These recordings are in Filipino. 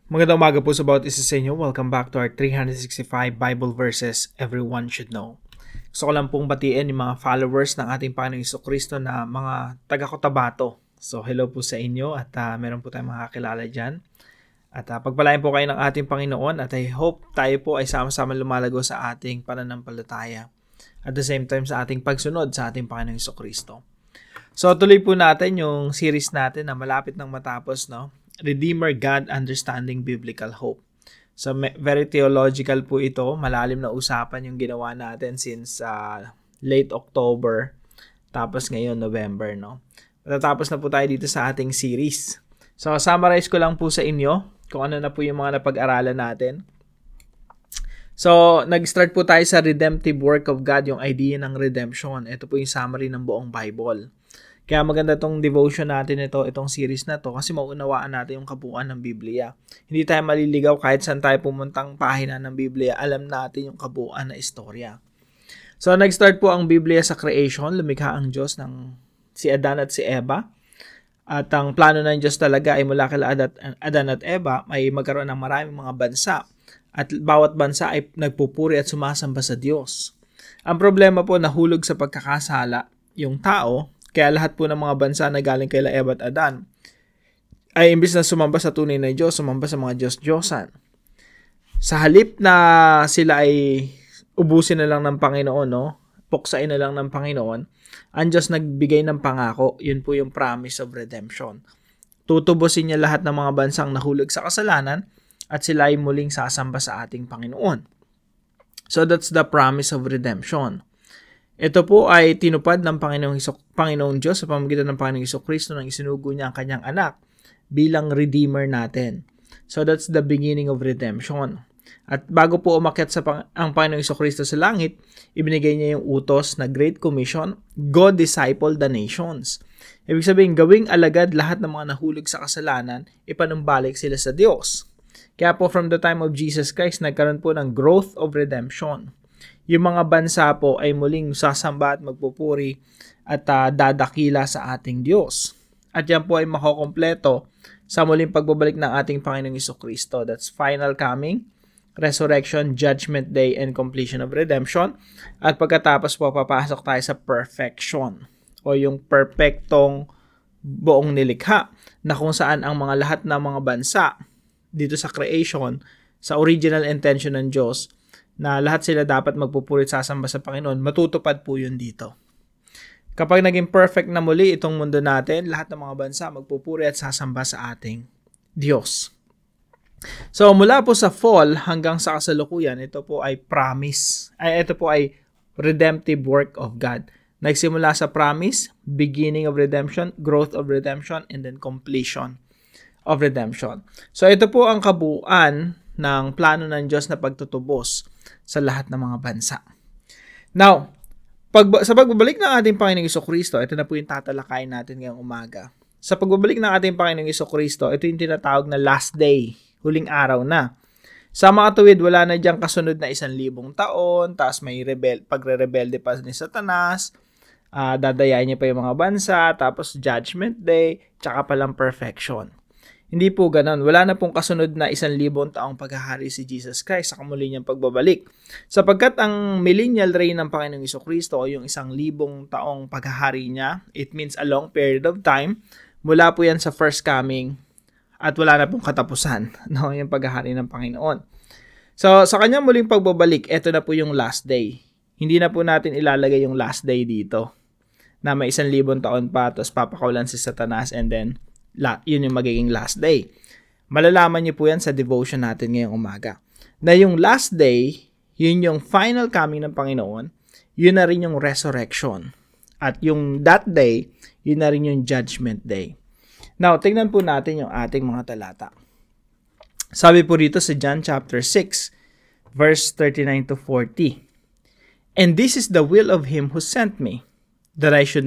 Magandang umaga po sa bawat isa sa inyo. Welcome back to our 365 Bible verses everyone should know. Gusto ko lang pong batiin yung mga followers ng ating Panginoong Jesucristo na mga taga-Cotabato. So hello po sa inyo at meron po tayong mga kakilala dyan. At pagpalain po kayo ng ating Panginoon at I hope tayo po ay sama-sama lumalago sa ating pananampalataya. At the same time sa ating pagsunod sa ating Panginoong Jesucristo. So tuloy po natin yung series natin na malapit nang matapos, no? Redeemer God Understanding Biblical Hope. So very theological po ito, malalim na usapan yung ginawa natin since late October tapos ngayon November, no. Matatapos na po tayo dito sa ating series. So summarize ko lang po sa inyo kung ano na po yung mga napag-aralan natin. So nag-start po tayo sa redemptive work of God, yung idea ng redemption. Ito po yung summary ng buong Bible. Kaya maganda tong devotion natin itong series na to kasi mauunawaan natin yung kabuuan ng Biblia. Hindi tayo maliligaw kahit saan tayo pumuntang pahina ng Biblia, alam natin yung kabuuan na istorya. So nag-start po ang Biblia sa creation, lumikha ang Diyos ng si Adan at si Eva. At ang plano ng Diyos talaga ay mula kila Adan at Eva ay magkaroon ng maraming mga bansa. At bawat bansa ay nagpupuri at sumasamba sa Diyos. Ang problema po, nahulog sa pagkakasala yung tao. Kaya lahat po ng mga bansa na galing kay Eva at Adan ay imbis na sumamba sa tunay na Diyos, sumamba sa mga Diyos-Diyosan. Sa halip na sila ay ubusin na lang ng Panginoon, no? Puksain na lang ng Panginoon, ang Diyos nagbigay ng pangako. Yun po yung promise of redemption. Tutubusin niya lahat ng mga bansang nahulog sa kasalanan at sila ay muling sasamba sa ating Panginoon. So that's the promise of redemption. Ito po ay tinupad ng Panginoong Diyos sa pamamagitan ng Panginoong Jesucristo nang isinugo niya ang kanyang anak bilang Redeemer natin. So that's the beginning of redemption. At bago po umakyat ang Panginoong Jesucristo sa langit, ibinigay niya yung utos na Great Commission, Go disciple the nations. Ibig sabihin, gawing alagad lahat ng mga nahulog sa kasalanan, ipanumbalik sila sa Diyos. Kaya po from the time of Jesus Christ, nagkaroon po ng growth of redemption. Yung mga bansa po ay muling sasamba at magpupuri at dadakila sa ating Diyos. At yan po ay makukompleto sa muling pagbabalik ng ating Panginoong Jesucristo. That's final coming, resurrection, judgment day, and completion of redemption. At pagkatapos po, papasok tayo sa perfection o yung perfectong buong nilikha na kung saan ang mga lahat ng mga bansa dito sa creation, sa original intention ng Diyos, na lahat sila dapat magpupuri at sasamba sa Panginoon, matutupad po yun dito. Kapag naging perfect na muli itong mundo natin, lahat ng mga bansa magpupuri at sasamba sa ating Diyos. So, mula po sa fall hanggang sa kasalukuyan, ito po ay promise. Ito po ay redemptive work of God. Nagsimula sa promise, beginning of redemption, growth of redemption, and then completion of redemption. So, ito po ang kabuuan ng plano ng Diyos na pagtutubos sa lahat ng mga bansa. Now, sa pagbabalik ng ating Panginoong Jesucristo, ito na po yung tatalakayin natin ngayong umaga. Sa pagbabalik ng ating Panginoong Jesucristo, ito yung tinatawag na last day, huling araw na. Sa mga tuwid, wala na diyang kasunod na 1,000 taon, tapos may pagre-rebelde pa ni Satanas, dadayain niya pa yung mga bansa, tapos judgment day, tsaka palang perfection. Hindi po ganun. Wala na pong kasunod na 1,000 taong paghahari si Jesus Christ sa kamuli niyang pagbabalik. Sapagkat ang millennial reign ng Panginoong Jesucristo o yung 1,000 taong paghahari niya, it means a long period of time. Mula po yan sa first coming at wala na pong katapusan, no, yung paghahari ng Panginoon. So, sa kanyang muling pagbabalik, ito na po yung last day. Hindi na po natin ilalagay yung last day dito na may 1,000 taon pa tapos papakawalan si Satanas and then yun yung magiging last day. Malalaman niyo po yan sa devotion natin ngayong umaga. Na yung last day, yun yung final coming ng Panginoon, yun na rin yung resurrection. At yung that day, yun na rin yung judgment day. Now, tingnan po natin yung ating mga talata. Sabi po rito sa John chapter 6, verse 39 to 40. And this is the will of him who sent me, that I should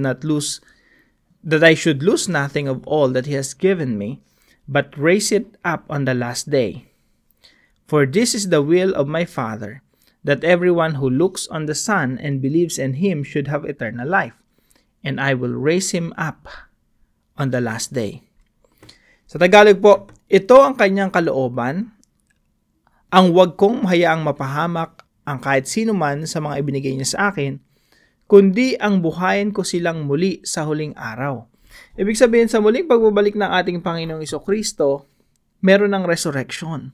lose nothing of all that he has given me, but raise it up on the last day. For this is the will of my Father, that everyone who looks on the Son and believes in him should have eternal life, and I will raise him up on the last day. Sa Tagalog po, Ito ang kanyang kalooban, ang wag kong hayaang mapahamak ang kahit sino man sa mga ibinigay niya sa akin, kundi ang buhayin ko silang muli sa huling araw. Ibig sabihin, sa muling pagbabalik ng ating Panginoong Jesucristo, meron ng resurrection.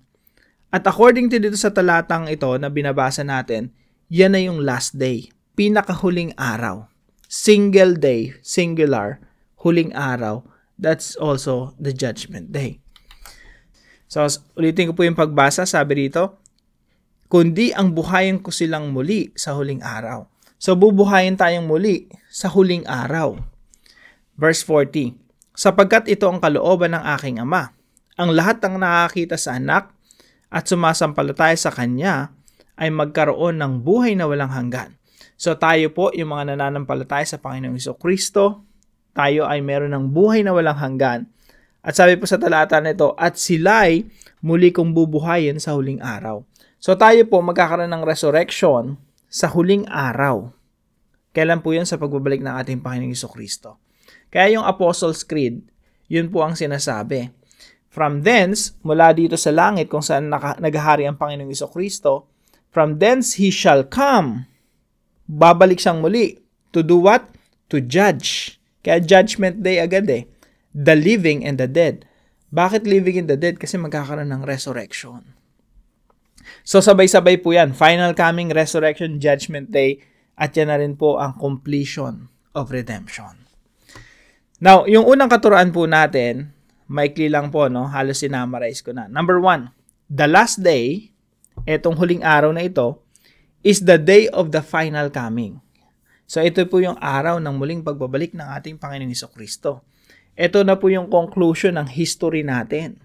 At according to dito sa talatang ito na binabasa natin, yan na yung last day, pinakahuling araw. Single day, singular, huling araw. That's also the judgment day. So, ulitin ko po yung pagbasa, sabi dito, kundi ang buhayin ko silang muli sa huling araw. So, bubuhayin tayong muli sa huling araw. Verse 40, sapagkat ito ang kalooban ng aking Ama, ang lahat ng nakakita sa anak at sumasampalataya sa Kanya ay magkaroon ng buhay na walang hanggan. So tayo po, yung mga nananampalataya sa Panginoong Jesucristo, tayo ay meron ng buhay na walang hanggan. At sabi po sa talata nito, at sila'y muli kong bubuhayin sa huling araw. So tayo po magkakaroon ng resurrection sa huling araw. Kailan po yun? Sa pagbabalik ng ating Panginoong Jesucristo. Kaya yung Apostles' Creed, yun po ang sinasabi. From thence, mula dito sa langit kung saan naghahari ang Panginoong Jesucristo, from thence he shall come. Babalik siyang muli. To do what? To judge. Kaya judgment day agad eh. The living and the dead. Bakit living and the dead? Kasi magkakaroon ng resurrection. So sabay-sabay po yan. Final coming, resurrection, judgment day, at yan na rin po ang completion of redemption. Now, yung unang katuruan po natin, maikli lang po, no? Halos sinamarize ko na. Number 1, the last day, etong huling araw na ito, is the day of the final coming. So, ito po yung araw ng muling pagbabalik ng ating Panginoong Jesucristo. Ito na po yung conclusion ng history natin.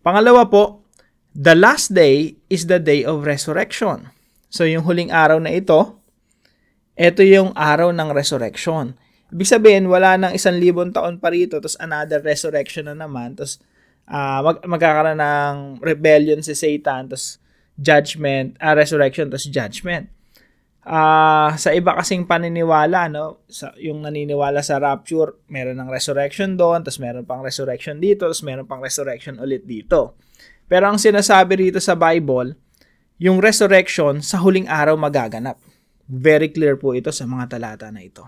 Pangalawa po, the last day is the day of resurrection. So, yung huling araw na ito yung araw ng resurrection. Ibig sabihin, wala nang 1,000 taon pa rito, tapos another resurrection na naman, tapos magkakaroon ng rebellion si Satan, tapos judgment, resurrection, tapos judgment. Sa iba kasing paniniwala, no? Yung naniniwala sa rapture, meron ng resurrection doon, tapos meron pang resurrection dito, tapos meron pang resurrection ulit dito. Pero ang sinasabi rito sa Bible, yung resurrection sa huling araw magaganap. Very clear po ito sa mga talata na ito.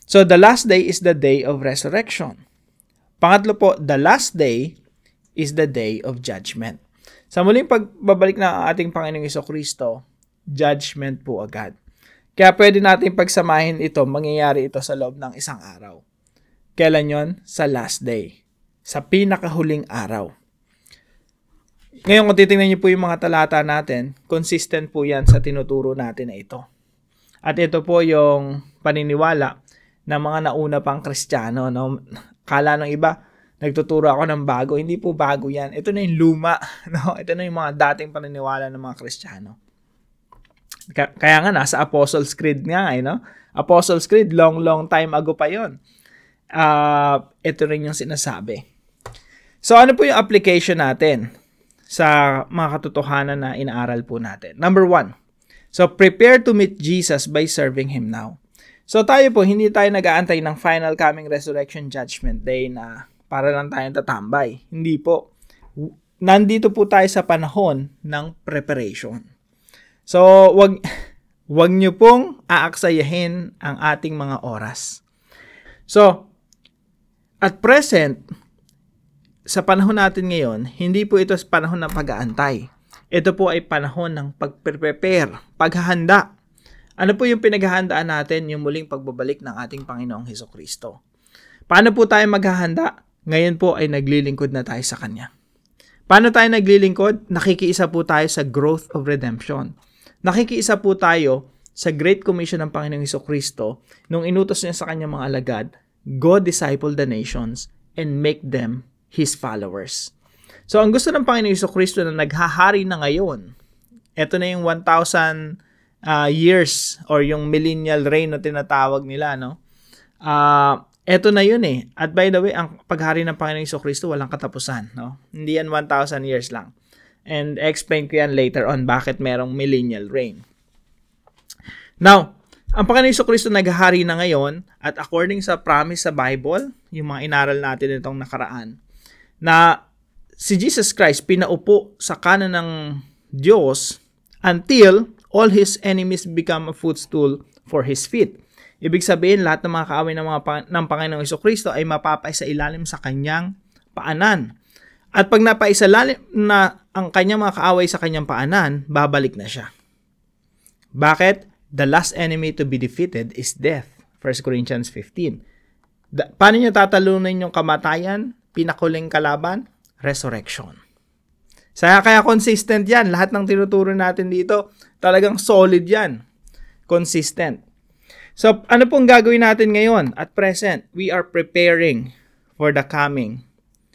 So, the last day is the day of resurrection. Pangatlo po, the last day is the day of judgment. Sa muling pagbabalik ng ating Panginoong Jesucristo, judgment po agad. Kaya pwede natin pagsamahin ito, mangyayari ito sa loob ng isang araw. Kailan yon? Sa last day. Sa pinakahuling araw. Ngayon, kung titingnan niyo po yung mga talata natin, consistent po yan sa tinuturo natin na ito. At ito po yung paniniwala ng mga nauna pang Kristiyano, no? Kala ng iba, nagtuturo ako ng bago. Hindi po bago yan. Ito na yung luma. No? Ito na yung mga dating paniniwala ng mga Kristiyano. Kaya nga, nasa Apostles' Creed nga, no? Apostles' Creed, long time ago pa yun. Ito rin yung sinasabi. So, ano po yung application natin sa mga katotohanan na inaaral po natin? Number 1. So, prepare to meet Jesus by serving Him now. So tayo po, hindi tayo nag-aantay ng final coming resurrection judgment day na para lang tayong tatambay. Hindi po. Nandito po tayo sa panahon ng preparation. So, wag nyo pong aaksayahin ang ating mga oras. So, at present, sa panahon natin ngayon, hindi po ito panahon ng pag-aantay. Ito po ay panahon ng pag-prepare, paghahanda. Ano po yung pinaghahandaan natin, yung muling pagbabalik ng ating Panginoong Jesucristo? Paano po tayo maghahanda? Ngayon po ay naglilingkod na tayo sa Kanya. Paano tayo naglilingkod? Nakikiisa po tayo sa growth of redemption. Nakikiisa po tayo sa Great Commission ng Panginoong Jesucristo nung inutos niya sa Kanyang mga alagad, go disciple the nations and make them His followers. So, ang gusto ng Panginoong Jesucristo na naghahari na ngayon, ito na yung 1,000 years or yung millennial reign na tinatawag nila, no? Eto na yun eh. At by the way, ang paghari ng Panginoong Jesucristo walang katapusan, no? Hindi yan 1,000 years lang. And explain ko yan later on bakit merong millennial reign. Now, ang Panginoong Jesucristo naghahari na ngayon at according sa promise sa Bible, yung mga inaral natin itong nakaraan, na si Jesus Christ pinaupo sa kanan ng Diyos until all his enemies become a footstool for his feet. Ibig sabihin, lahat ng mga kaaway ng Panginoong Jesucristo ay mapapaisa ilalim sa kanyang paanan. At pag napaisalalim na ang kanyang mga kaaway sa kanyang paanan, babalik na siya. Bakit? The last enemy to be defeated is death. 1 Corinthians 15. Paano niyo tatalunin yung kamatayan? Pinakuling kalaban? Resurrection. Kaya consistent yan. Lahat ng tinuturo natin dito, talagang solid yan. Consistent. So, ano pong gagawin natin ngayon? At present, we are preparing for the coming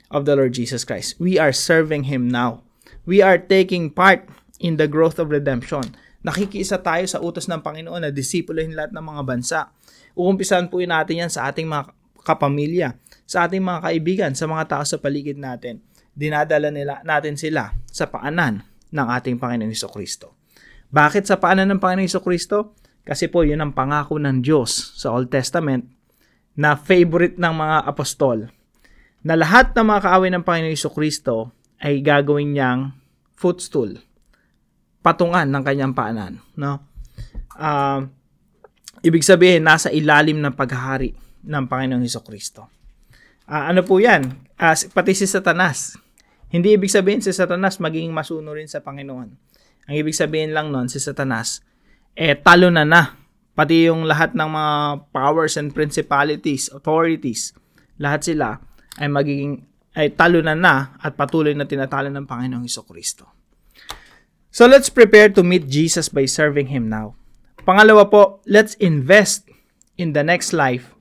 of the Lord Jesus Christ. We are serving Him now. We are taking part in the growth of redemption. Nakikiisa tayo sa utos ng Panginoon na disipuluhin lahat ng mga bansa. Uumpisahan po natin yan sa ating mga kapamilya, sa ating mga kaibigan, sa mga tao sa paligid natin. Dinadala natin sila sa paanan ng ating Panginoong Jesucristo. Bakit sa paanan ng Panginoong Jesucristo? Kasi po yun ang pangako ng Diyos sa Old Testament na favorite ng mga apostol, na lahat ng mga kaaway ng Panginoong Jesucristo ay gagawin niyang footstool, patungan ng kanyang paanan. No? Ibig sabihin, nasa ilalim ng paghahari ng Panginoong Jesucristo. Ano po yan? Pati si Satanas. Hindi ibig sabihin si Satanas magiging masuno rin sa Panginoon. Ang ibig sabihin lang nun, si Satanas, talo na. Pati yung lahat ng mga powers and principalities, authorities, lahat sila ay talo na at patuloy na tinatalo ng Panginoong Jesucristo. So let's prepare to meet Jesus by serving Him now. Pangalawa po, let's invest in the next life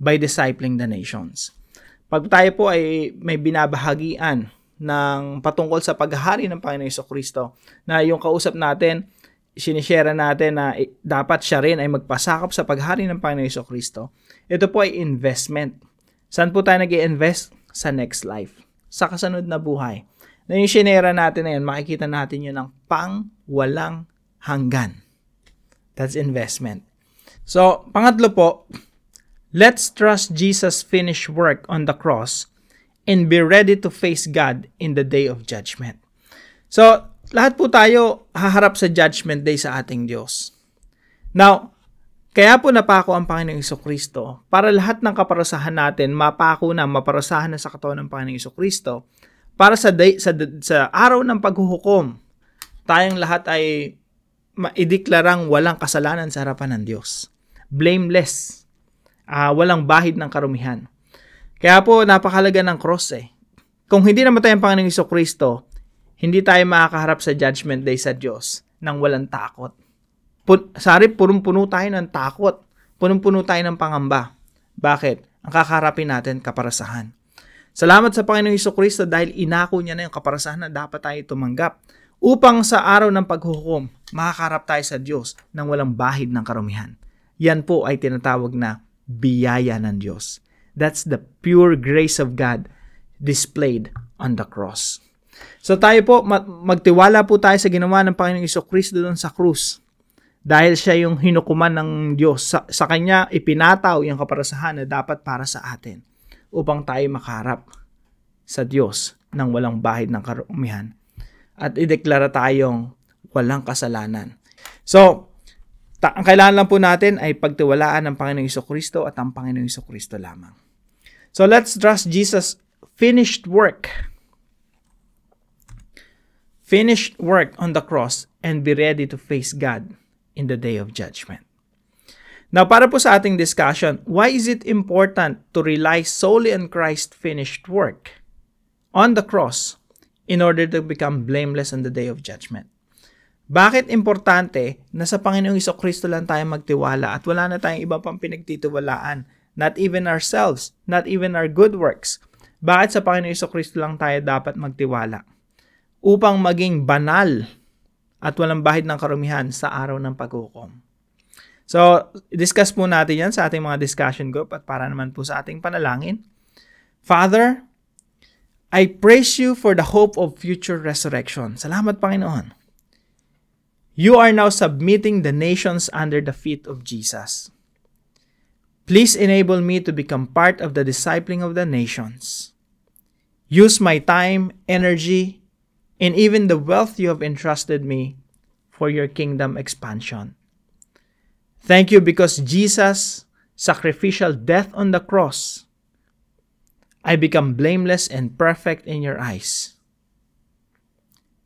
by discipling the nations. Pag tayo po ay may binabahagian ng patungkol sa paghahari ng Panginoong Jesucristo, na yung kausap natin, sinishare natin na dapat siya rin ay magpasakop sa paghahari ng Panginoong Jesucristo. Ito po ay investment. Saan po tayo nag-i-invest? Sa next life. Sa kasunod na buhay. Na yung sinera natin na yun, makikita natin yun ng pang-walang hanggan. That's investment. So, pangatlo po, let's trust Jesus' finished work on the cross and be ready to face God in the day of judgment. So, lahat po tayo haharap sa judgment day sa ating Diyos. Now, kaya po napako ang Panginoong Jesucristo para lahat ng kaparasahan natin maparasahan na sa katawan ng Panginoong Jesucristo para sa araw ng paghuhukom, tayong lahat ay maideklarang walang kasalanan sa harapan ng Diyos. Blameless. Walang bahid ng karumihan. Kaya po napakahalaga ng cross Kung hindi namatay ang Panginoong Jesucristo, hindi tayo makakaharap sa judgment day sa Diyos nang walang takot. Punong-puno tayo ng takot. Punong-puno tayo ng pangamba. Bakit? Ang kakaharapin natin, kaparasahan. Salamat sa Panginoong Jesucristo dahil inako niya na yung kaparasahan na dapat tayo tumanggap upang sa araw ng paghuhukom, makakarap tayo sa Diyos nang walang bahid ng karumihan. Yan po ay tinatawag na biyaya ng Diyos. That's the pure grace of God displayed on the cross. So tayo po, magtiwala po tayo sa ginawa ng Panginoong Jesucristo doon sa krus. Dahil siya yung hinukuman ng Diyos. Sa Kanya, ipinataw yung kaparasahan na dapat para sa atin upang tayo makaharap sa Diyos nang walang bahid ng karumihan. At ideklara tayong walang kasalanan. So, ang kailangan lang po natin ay pagtiwalaan ng Panginoong Jesucristo at ang Panginoong Jesucristo lamang. So, let's trust Jesus' finished work on the cross and be ready to face God in the day of judgment. Now, para po sa ating discussion, why is it important to rely solely on Christ's finished work on the cross in order to become blameless on the day of judgment? Bakit importante na sa Panginoong Jesucristo lang tayo magtiwala at wala na tayong iba pang pinagtitiwalaan? Not even ourselves, not even our good works. Bakit sa Panginoong Jesucristo lang tayo dapat magtiwala? Upang maging banal at walang bahid ng karumihan sa araw ng paghukom. So, discuss po natin yan sa ating mga discussion group at para naman po sa ating panalangin. Father, I praise you for the hope of future resurrection. Salamat, Panginoon. You are now submitting the nations under the feet of Jesus. Please enable me to become part of the discipling of the nations. use my time, energy, and even the wealth you have entrusted me for your kingdom expansion. Thank you because Jesus' sacrificial death on the cross, I become blameless and perfect in your eyes.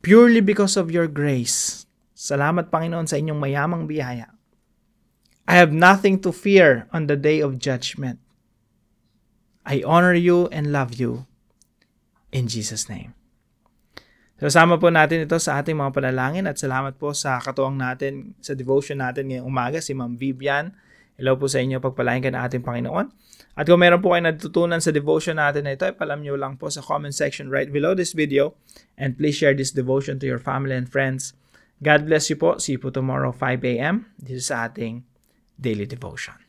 Purely because of your grace. Salamat, Panginoon, sa inyong mayamang biyaya. I have nothing to fear on the day of judgment. I honor you and love you. In Jesus' name. So, sama po natin ito sa ating mga panalangin at salamat po sa katuwang natin sa devotion natin ngayong umaga, si Ma'am Vivian. Hello po sa inyo, pagpalain ka ng ating Panginoon. At kung meron po kayo natutunan sa devotion natin na ito, ipalam nyo lang po sa comment section right below this video. And please share this devotion to your family and friends. God bless you po. See you po tomorrow 5 a.m. Dito sa ating daily devotion.